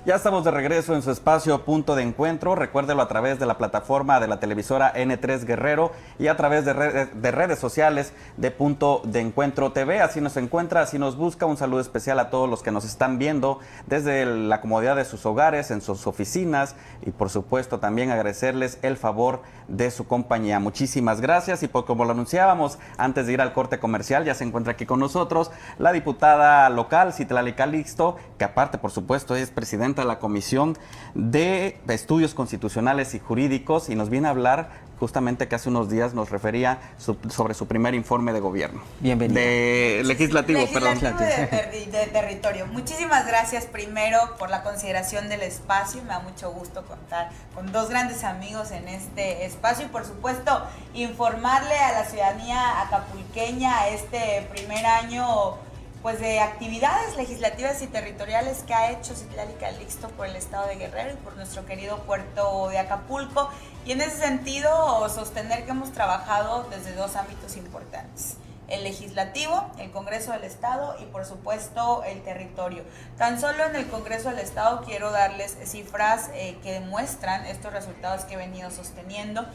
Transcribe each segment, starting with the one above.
Ya estamos de regreso en su espacio Punto de Encuentro. Recuérdelo a través de la plataforma de la televisora N3 Guerrero y a través de redes sociales de Punto de Encuentro TV. Así nos encuentra, así nos busca. Un saludo especial a todos los que nos están viendo desde la comodidad de sus hogares, en sus oficinas, y por supuesto también agradecerles el favor de su compañía. Muchísimas gracias. Y como lo anunciábamos antes de ir al corte comercial, ya se encuentra aquí con nosotros la diputada local Citlali Calixto, que aparte por supuesto es presidenta de la Comisión de Estudios Constitucionales y Jurídicos, y nos viene a hablar justamente que hace unos días nos refería sobre su primer informe de gobierno. Bienvenida. Legislativo, perdón. De territorio. Muchísimas gracias primero por la consideración del espacio. Me da mucho gusto contar con dos grandes amigos en este espacio y por supuesto informarle a la ciudadanía acapulqueña este primer año pues de actividades legislativas y territoriales que ha hecho Citlali Calixto por el estado de Guerrero y por nuestro querido puerto de Acapulco, y en ese sentido sostener que hemos trabajado desde dos ámbitos importantes: el legislativo, el Congreso del Estado, y por supuesto el territorio. Tan solo en el Congreso del Estado quiero darles cifras que demuestran estos resultados que he venido sosteniendo.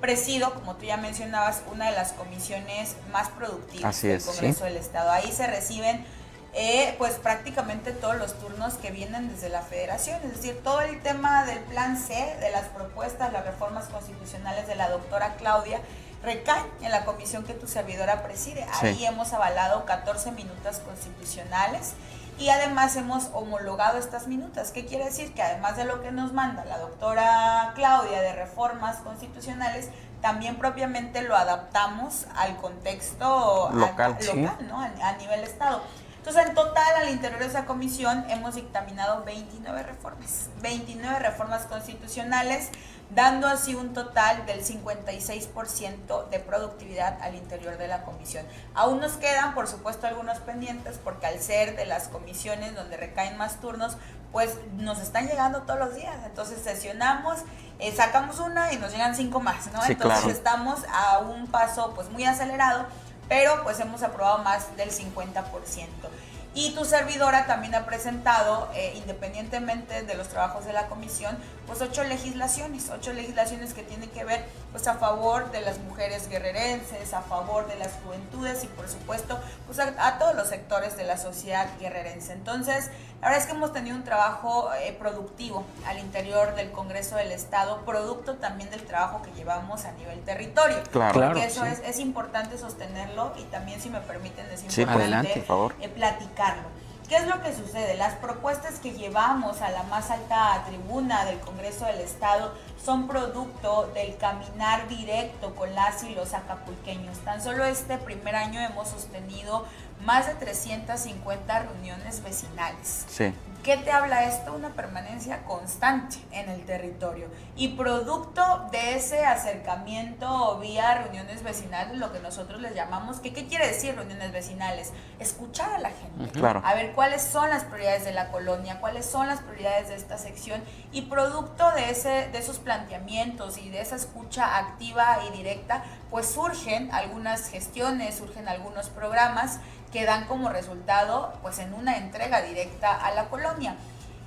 Presido, como tú ya mencionabas, una de las comisiones más productivas del Congreso del Estado. Ahí se reciben pues prácticamente todos los turnos que vienen desde la Federación, es decir, todo el tema del plan C, de las propuestas, las reformas constitucionales de la doctora Claudia, recaen en la comisión que tu servidora preside. Ahí hemos avalado 14 minutas constitucionales y además hemos homologado estas minutas. ¿Qué quiere decir? Que además de lo que nos manda la doctora Claudia de reformas constitucionales, también propiamente lo adaptamos al contexto local, ¿no? A nivel estado. Entonces, en total, al interior de esa comisión hemos dictaminado 29 reformas constitucionales, dando así un total del 56% de productividad al interior de la comisión. Aún nos quedan, por supuesto, algunos pendientes, porque al ser de las comisiones donde recaen más turnos, pues nos están llegando todos los días. Entonces sesionamos, sacamos una y nos llegan 5 más, ¿no? Sí, entonces claro. Estamos a un paso pues muy acelerado, pero pues hemos aprobado más del 50%. Y tu servidora también ha presentado, independientemente de los trabajos de la comisión, pues 8 legislaciones que tienen que ver pues a favor de las mujeres guerrerenses, a favor de las juventudes y por supuesto pues a todos los sectores de la sociedad guerrerense. Entonces, la verdad es que hemos tenido un trabajo productivo al interior del Congreso del Estado, producto también del trabajo que llevamos a nivel territorio. Claro. Porque eso es importante sostenerlo y también, si me permiten, es importante adelante, por favor. platicarlo. ¿Qué es lo que sucede? Las propuestas que llevamos a la más alta tribuna del Congreso del Estado son producto del caminar directo con las y los acapulqueños. Tan solo este primer año hemos sostenido más de 350 reuniones vecinales. Sí. ¿Qué te habla esto? Una permanencia constante en el territorio y producto de ese acercamiento vía reuniones vecinales, lo que nosotros les llamamos, ¿qué quiere decir reuniones vecinales? Escuchar a la gente, claro, a ver cuáles son las prioridades de la colonia, cuáles son las prioridades de esta sección, y producto de esos planteamientos y de esa escucha activa y directa, pues surgen algunas gestiones, surgen algunos programas que dan como resultado pues en una entrega directa a la colonia.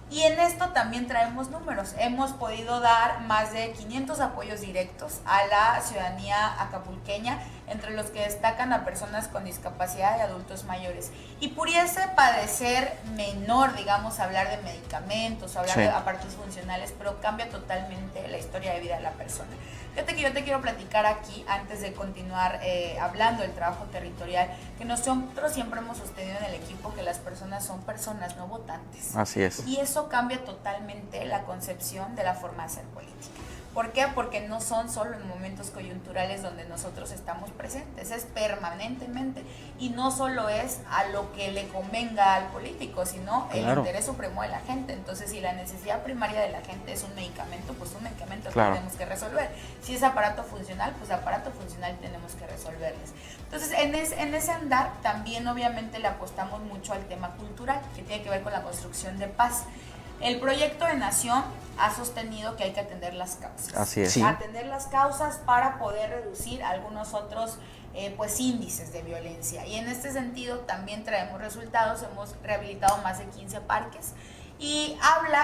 Y en esto también traemos números. Hemos podido dar más de 500 apoyos directos a la ciudadanía acapulqueña, entre los que destacan a personas con discapacidad y adultos mayores. Y pudiese parecer menor, digamos, hablar de medicamentos, hablar de aparatos funcionales, pero cambia totalmente la historia de vida de la persona. Fíjate que yo te quiero platicar aquí, antes de continuar hablando del trabajo territorial, que nosotros siempre hemos sostenido en el equipo que las personas son personas, no votantes. Así es. Y eso cambia totalmente la concepción de la forma de hacer política. ¿Por qué? Porque no son solo en momentos coyunturales donde nosotros estamos presentes, es permanentemente. Y no solo es a lo que le convenga al político, sino el interés supremo de la gente. Entonces, si la necesidad primaria de la gente es un medicamento, pues un medicamento tenemos que resolver. Si es aparato funcional, pues aparato funcional tenemos que resolverles. Entonces, en ese andar también obviamente le apostamos mucho al tema cultural, que tiene que ver con la construcción de paz. El proyecto de nación ha sostenido que hay que atender las causas. Así es. Sí. Atender las causas para poder reducir algunos otros pues índices de violencia. Y en este sentido también traemos resultados. Hemos rehabilitado más de 15 parques Y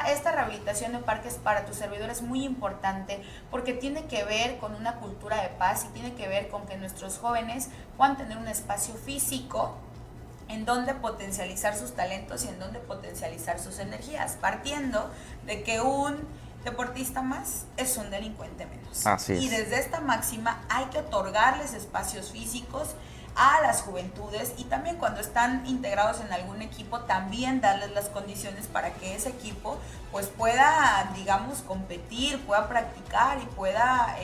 esta rehabilitación de parques para tu servidor es muy importante porque tiene que ver con una cultura de paz y tiene que ver con que nuestros jóvenes puedan tener un espacio físico en donde potencializar sus talentos y en donde potencializar sus energías, partiendo de que un deportista más es un delincuente menos. Así es. Y desde esta máxima hay que otorgarles espacios físicos a las juventudes y también cuando están integrados en algún equipo también darles las condiciones para que ese equipo pues pueda, digamos, competir, pueda practicar y pueda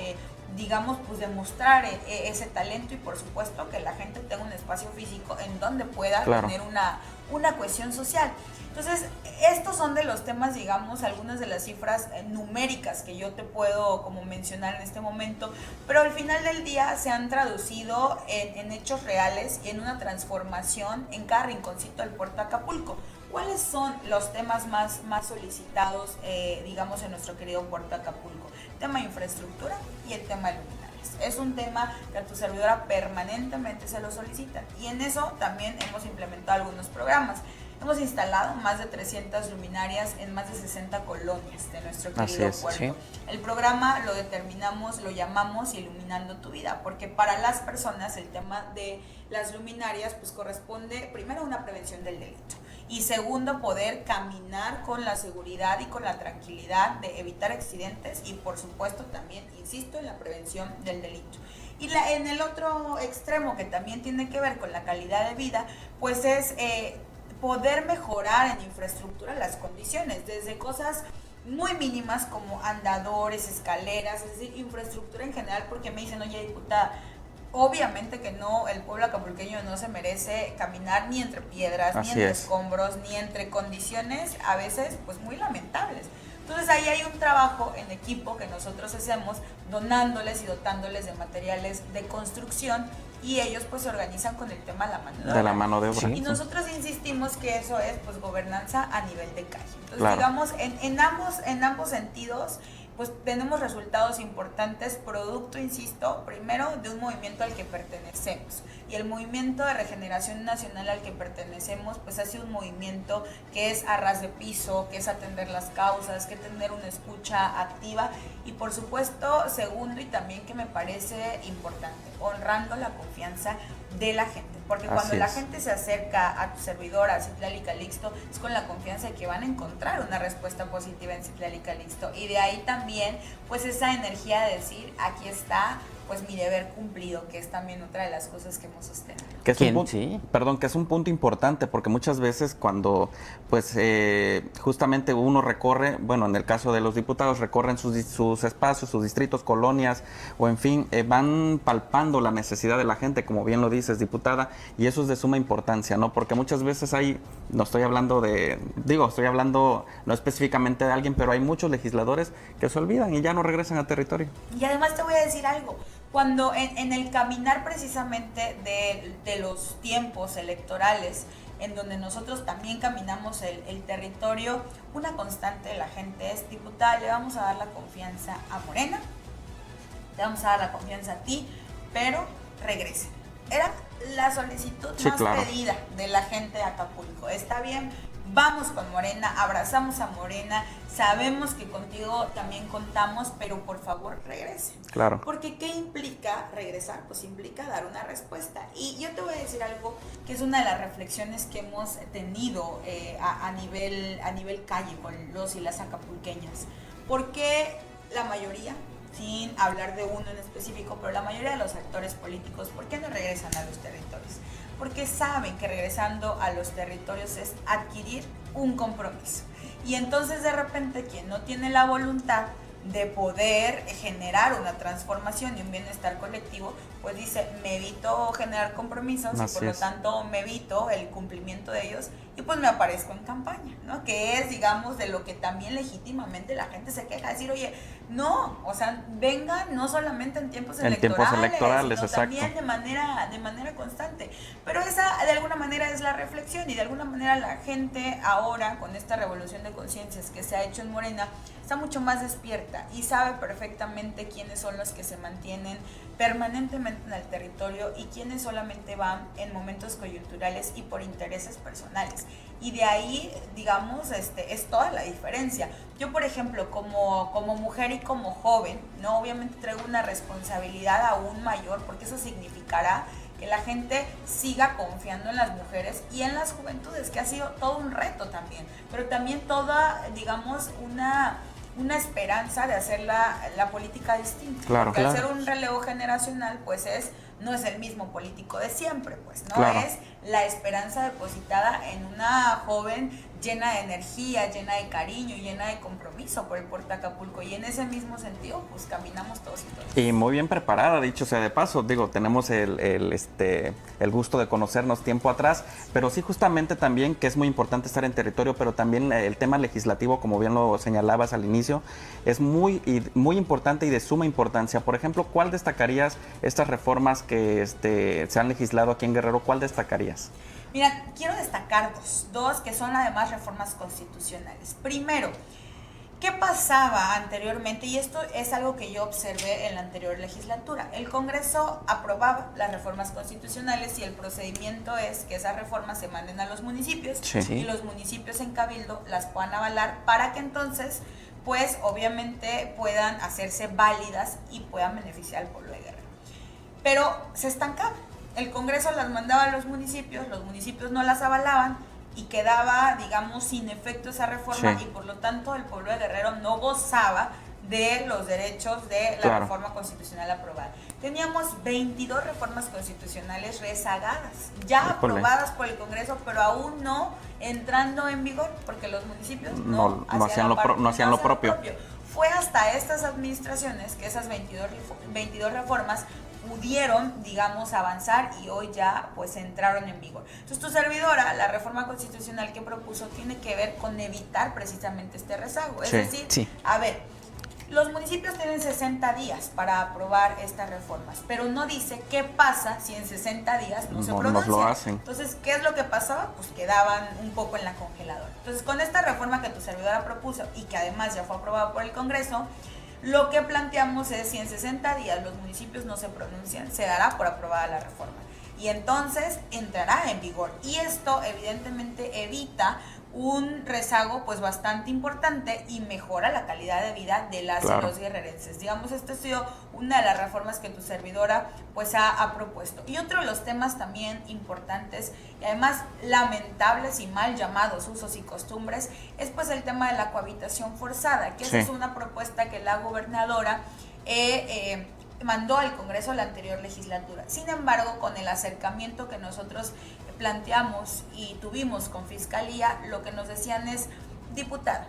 digamos, pues demostrar ese talento y por supuesto que la gente tenga un espacio físico en donde pueda tener una cohesión social. Entonces, estos son de los temas, digamos, algunas de las cifras numéricas que yo te puedo como mencionar en este momento, pero al final del día se han traducido en hechos reales y en una transformación en cada rinconcito del puerto de Acapulco. ¿Cuáles son los temas más solicitados, digamos, en nuestro querido puerto de Acapulco? El tema de infraestructura y el tema de luminarias. Es un tema que a tu servidora permanentemente se lo solicitan y en eso también hemos implementado algunos programas. Hemos instalado más de 300 luminarias en más de 60 colonias de nuestro querido puerto. Sí. El programa lo determinamos, lo llamamos Iluminando tu Vida, porque para las personas el tema de las luminarias pues corresponde primero a una prevención del delito y segundo poder caminar con la seguridad y con la tranquilidad de evitar accidentes y por supuesto también, insisto, en la prevención del delito. Y en el otro extremo que también tiene que ver con la calidad de vida pues es poder mejorar en infraestructura las condiciones, desde cosas muy mínimas como andadores, escaleras, es decir, infraestructura en general, porque me dicen, oye, diputada, obviamente que no, el pueblo acapulqueño no se merece caminar ni entre piedras, ni entre escombros, ni entre condiciones a veces pues muy lamentables. Entonces ahí hay un trabajo en equipo que nosotros hacemos donándoles y dotándoles de materiales de construcción y ellos pues se organizan con el tema de la mano de obra. Sí. Y nosotros insistimos que eso es pues gobernanza a nivel de calle. Entonces digamos en ambos sentidos pues tenemos resultados importantes producto, insisto, primero de un movimiento al que pertenecemos. Y el movimiento de regeneración nacional al que pertenecemos, pues ha sido un movimiento que es a ras de piso, que es atender las causas, que tener una escucha activa y por supuesto, segundo y también que me parece importante, honrando la confianza de la gente. Porque cuando la gente se acerca a tu servidor, a Citlali Calixto, es con la confianza de que van a encontrar una respuesta positiva en Citlali Calixto. Y de ahí también, pues esa energía de decir, aquí está, pues mi deber cumplido, que es también otra de las cosas que hemos sostenido. Que es un punto importante, porque muchas veces cuando, pues, justamente uno recorre, bueno, en el caso de los diputados, recorren sus espacios, sus distritos, colonias, o en fin, van palpando la necesidad de la gente, como bien lo dices, diputada, y eso es de suma importancia, ¿no? Porque muchas veces estoy hablando no específicamente de alguien, pero hay muchos legisladores que se olvidan y ya no regresan a territorio. Y además te voy a decir algo. Cuando en el caminar precisamente de los tiempos electorales, en donde nosotros también caminamos el territorio, una constante de la gente es, diputada, le vamos a dar la confianza a Morena, le vamos a dar la confianza a ti, pero regresen. Era la solicitud más pedida de la gente de Acapulco. Está bien, vamos con Morena, abrazamos a Morena, sabemos que contigo también contamos, pero por favor regresen. Claro. Porque ¿qué implica regresar? Pues implica dar una respuesta. Y yo te voy a decir algo que es una de las reflexiones que hemos tenido a nivel calle con los y las acapulqueñas. Porque la mayoría, sin hablar de uno en específico, pero la mayoría de los actores políticos, ¿por qué no regresan a los territorios? Porque saben que regresando a los territorios es adquirir un compromiso. Y entonces de repente quien no tiene la voluntad de poder generar una transformación y un bienestar colectivo, pues dice, me evito generar compromisos y por lo tanto me evito el cumplimiento de ellos y pues me aparezco en campaña, ¿no? Que es, digamos, de lo que también legítimamente la gente se queja, decir, oye, no, o sea, vengan no solamente en tiempos electorales, sino también de manera constante. Pero esa de alguna manera es la reflexión y de alguna manera la gente ahora con esta revolución de conciencias que se ha hecho en Morena está mucho más despierta y sabe perfectamente quiénes son los que se mantienen permanentemente constantemente en el territorio y quienes solamente van en momentos coyunturales y por intereses personales. Y de ahí, digamos, es toda la diferencia. Yo, por ejemplo, como mujer y como joven, ¿no? Obviamente traigo una responsabilidad aún mayor, porque eso significará que la gente siga confiando en las mujeres y en las juventudes, que ha sido todo un reto también, pero también toda, digamos, una esperanza de hacer la política distinta. Claro, porque claro. al ser un relevo generacional, pues no es el mismo político de siempre, pues, ¿no? Claro. Es la esperanza depositada en una joven llena de energía, llena de cariño, llena de compromiso por el Puerto Acapulco, y en ese mismo sentido, pues caminamos todos y todas. Y muy bien preparada, dicho sea de paso. Digo, tenemos el gusto de conocernos tiempo atrás, pero sí justamente también que es muy importante estar en territorio, pero también el tema legislativo, como bien lo señalabas al inicio, es muy importante y de suma importancia. Por ejemplo, ¿cuál destacarías estas reformas que se han legislado aquí en Guerrero? ¿Cuál destacarías? Mira, quiero destacar dos que son además reformas constitucionales. Primero, ¿qué pasaba anteriormente? Y esto es algo que yo observé en la anterior legislatura. El Congreso aprobaba las reformas constitucionales y el procedimiento es que esas reformas se manden a los municipios, Sí. y los municipios en cabildo las puedan avalar para que entonces, pues obviamente puedan hacerse válidas y puedan beneficiar al pueblo de Guerrero. Pero se estancaba. El Congreso las mandaba a los municipios no las avalaban y quedaba, digamos, sin efecto esa reforma, Sí. y por lo tanto el pueblo de Guerrero no gozaba de los derechos de la Claro. reforma constitucional aprobada. Teníamos 22 reformas constitucionales rezagadas, ya Híjole. aprobadas por el Congreso, pero aún no entrando en vigor, porque los municipios No hacían la lo parte- no hacían lo propio. Fue hasta estas administraciones que esas 22 reformas pudieron, digamos, avanzar y hoy ya pues entraron en vigor. Entonces tu servidora, la reforma constitucional que propuso, tiene que ver con evitar precisamente este rezago. Es Sí, decir, sí. a ver, los municipios tienen 60 días para aprobar estas reformas, pero no dice qué pasa si en 60 días no se No pronuncian. lo hacen. Entonces, ¿qué es lo que pasaba? Pues quedaban un poco en la congeladora. Entonces, con esta reforma que tu servidora propuso y que además ya fue aprobada por el Congreso, lo que planteamos es, si en 60 días los municipios no se pronuncian, se dará por aprobada la reforma. Y entonces entrará en vigor. Y esto evidentemente evita un rezago pues bastante importante y mejora la calidad de vida de las Claro. y los guerrerenses. Digamos, esta ha sido una de las reformas que tu servidora pues ha propuesto. Y otro de los temas también importantes y además lamentables y mal llamados usos y costumbres es pues el tema de la cohabitación forzada, que Sí. esa es una propuesta que la gobernadora mandó al Congreso la anterior legislatura. Sin embargo, con el acercamiento que nosotros planteamos y tuvimos con Fiscalía, lo que nos decían es, diputada,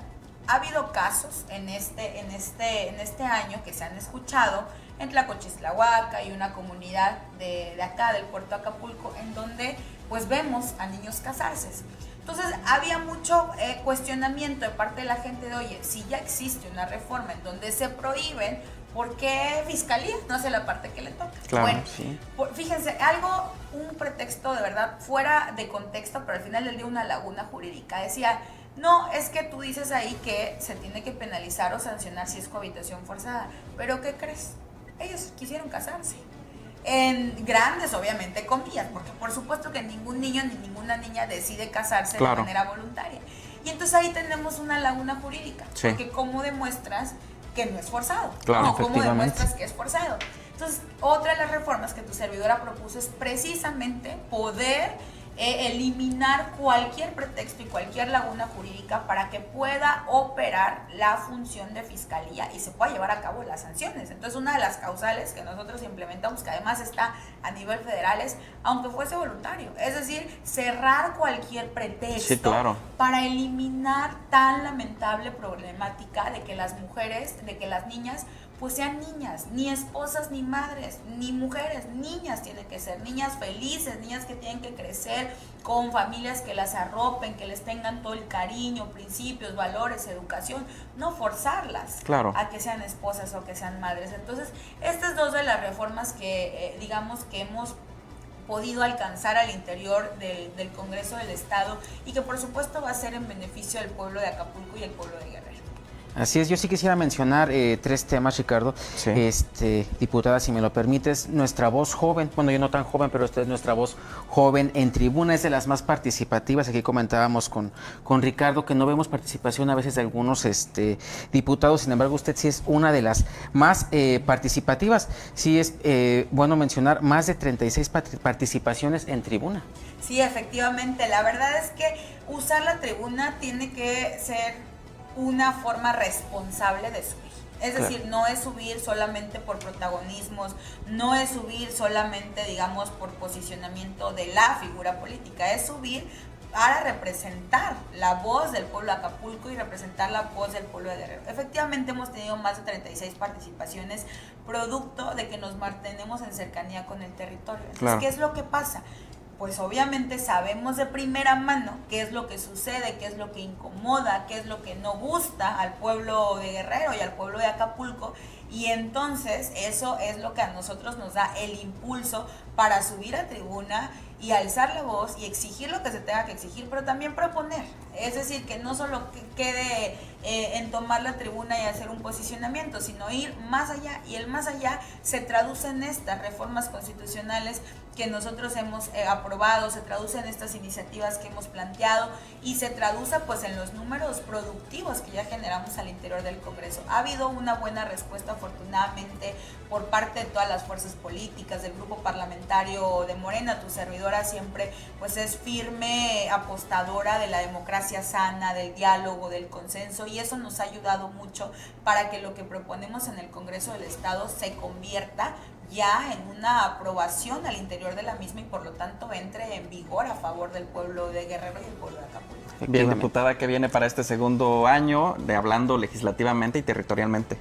ha habido casos en este año que se han escuchado en Tlacochistlahuaca y una comunidad de acá, del Puerto Acapulco, en donde pues vemos a niños casarse. Entonces había mucho cuestionamiento de parte de la gente de, oye, si ya existe una reforma en donde se prohíben, ¿por qué Fiscalía no hace la parte que le toca? Claro, Bueno, sí. fíjense, un pretexto de verdad fuera de contexto, pero al final del día una laguna jurídica. Decía, no, es que tú dices ahí que se tiene que penalizar o sancionar si es cohabitación forzada. ¿Pero qué crees? Ellos quisieron casarse. En grandes, obviamente, comillas, porque por supuesto que ningún niño ni ninguna niña decide casarse Claro. de manera voluntaria. Y entonces ahí tenemos una laguna jurídica, Sí. porque ¿cómo demuestras que no es forzado? Claro, No, ¿cómo efectivamente. demuestras que es forzado? Entonces, otra de las reformas que tu servidora propuso es precisamente poder eliminar cualquier pretexto y cualquier laguna jurídica para que pueda operar la función de Fiscalía y se pueda llevar a cabo las sanciones. Entonces, una de las causales que nosotros implementamos, que además está a nivel federal, es, aunque fuese voluntario, es decir, cerrar cualquier pretexto Sí, claro. para eliminar tan lamentable problemática de que las mujeres, de que las niñas pues sean niñas, ni esposas ni madres, ni mujeres, niñas tienen que ser, niñas felices, niñas que tienen que crecer con familias que las arropen, que les tengan todo el cariño, principios, valores, educación, no forzarlas Claro. a que sean esposas o que sean madres. Entonces, estas dos de las reformas que digamos que hemos podido alcanzar al interior del Congreso del Estado y que por supuesto va a ser en beneficio del pueblo de Acapulco y el pueblo de Guerrero. Así es, yo sí quisiera mencionar 3 temas, Ricardo. Sí. Diputada, si me lo permites, nuestra voz joven, bueno, yo no tan joven, pero esta es nuestra voz joven en tribuna, es de las más participativas. Aquí comentábamos con Ricardo que no vemos participación a veces de algunos diputados, sin embargo, usted sí es una de las más participativas. Sí es bueno mencionar más de 36 participaciones en tribuna. Sí, efectivamente, la verdad es que usar la tribuna tiene que ser una forma responsable de subir. Es decir, no es subir solamente por protagonismos, no es subir solamente, digamos, por posicionamiento de la figura política, es subir para representar la voz del pueblo de Acapulco y representar la voz del pueblo de Guerrero. Efectivamente hemos tenido más de 36 participaciones, producto de que nos mantenemos en cercanía con el territorio. Entonces, claro, ¿qué es lo que pasa? Pues obviamente sabemos de primera mano qué es lo que sucede, qué es lo que incomoda, qué es lo que no gusta al pueblo de Guerrero y al pueblo de Acapulco, y entonces eso es lo que a nosotros nos da el impulso para subir a tribuna y alzar la voz y exigir lo que se tenga que exigir, pero también proponer. Es decir, que no solo quede en tomar la tribuna y hacer un posicionamiento, sino ir más allá, y el más allá se traduce en estas reformas constitucionales que nosotros hemos aprobado, se traduce en estas iniciativas que hemos planteado y se traduce pues en los números productivos que ya generamos al interior del Congreso. Ha habido una buena respuesta, afortunadamente, por parte de todas las fuerzas políticas, del grupo parlamentario de Morena. Tu servidora siempre pues es firme apostadora de la democracia sana, del diálogo, del consenso, y eso nos ha ayudado mucho para que lo que proponemos en el Congreso del Estado se convierta ya en una aprobación al interior de la misma y por lo tanto entre en vigor a favor del pueblo de Guerrero y el pueblo de Acapulco. Bien, diputada, ¿qué viene para este segundo año de hablando legislativamente y territorialmente?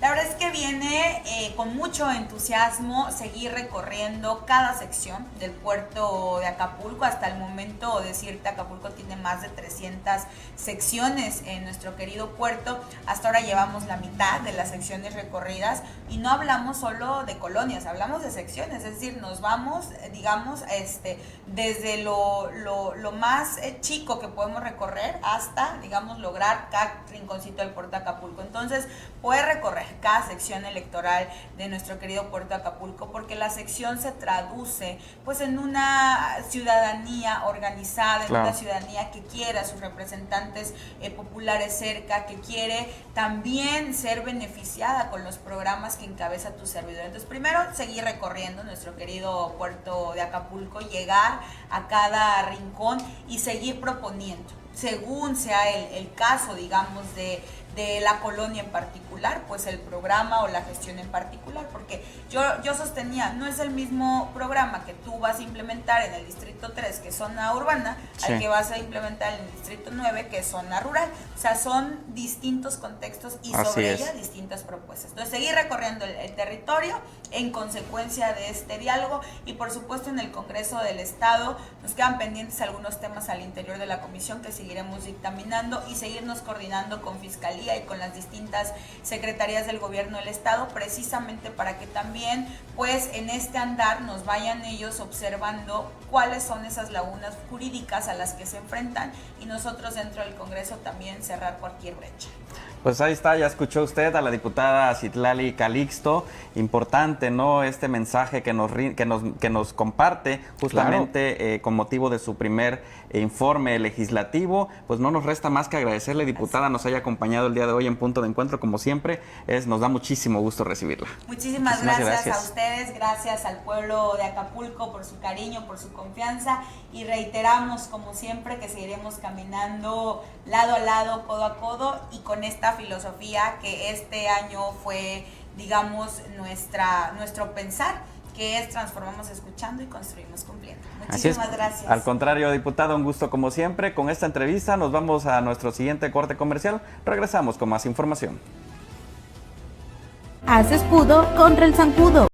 La verdad es que viene con mucho entusiasmo seguir recorriendo cada sección del puerto de Acapulco. Hasta el momento, decirte, Acapulco tiene más de 300 secciones en nuestro querido puerto. Hasta ahora llevamos la mitad de las secciones recorridas y no hablamos solo de colonias, hablamos de secciones. Es decir, nos vamos, digamos, desde lo más chico que podemos recorrer hasta, digamos, lograr cada rinconcito del puerto de Acapulco. Entonces, puede recorrer cada sección electoral de nuestro querido puerto de Acapulco, porque la sección se traduce pues en una ciudadanía organizada, en una ciudadanía que quiere a sus representantes populares cerca, que quiere también ser beneficiada con los programas que encabeza tu servidor. Entonces, primero, seguir recorriendo nuestro querido puerto de Acapulco, llegar a cada rincón y seguir proponiendo, según sea el caso, digamos, de la colonia en particular, pues el programa o la gestión en particular, porque yo sostenía, no es el mismo programa que tú vas a implementar en el Distrito 3, que es zona urbana, al que vas a implementar en el Distrito 9, que es zona rural. O sea, son distintos contextos y sobre ellas distintas propuestas. Entonces, seguir recorriendo el territorio en consecuencia de este diálogo, y por supuesto en el Congreso del Estado nos quedan pendientes algunos temas al interior de la comisión que seguiremos dictaminando, y seguirnos coordinando con Fiscalía y con las distintas secretarías del gobierno del Estado, precisamente para que también pues en este andar nos vayan ellos observando cuáles son esas lagunas jurídicas a las que se enfrentan, y nosotros dentro del Congreso también cerrar cualquier brecha. Pues ahí está, ya escuchó usted a la diputada Citlali Calixto. Importante, ¿no? Este mensaje que nos comparte justamente con motivo de su primer informe legislativo. Pues no nos resta más que agradecerle, diputada, nos haya acompañado el día de hoy en Punto de Encuentro, como siempre. Nos da muchísimo gusto recibirla. Muchísimas gracias a ustedes, gracias al pueblo de Acapulco por su cariño, por su confianza, y reiteramos, como siempre, que seguiremos caminando lado a lado, codo a codo, y con esta filosofía que este año fue, digamos, nuestro pensar, que es transformamos escuchando y construimos cumpliendo. Muchísimas gracias. Al contrario, diputada, un gusto como siempre. Con esta entrevista nos vamos a nuestro siguiente corte comercial. Regresamos con más información. Haz escudo contra el zancudo.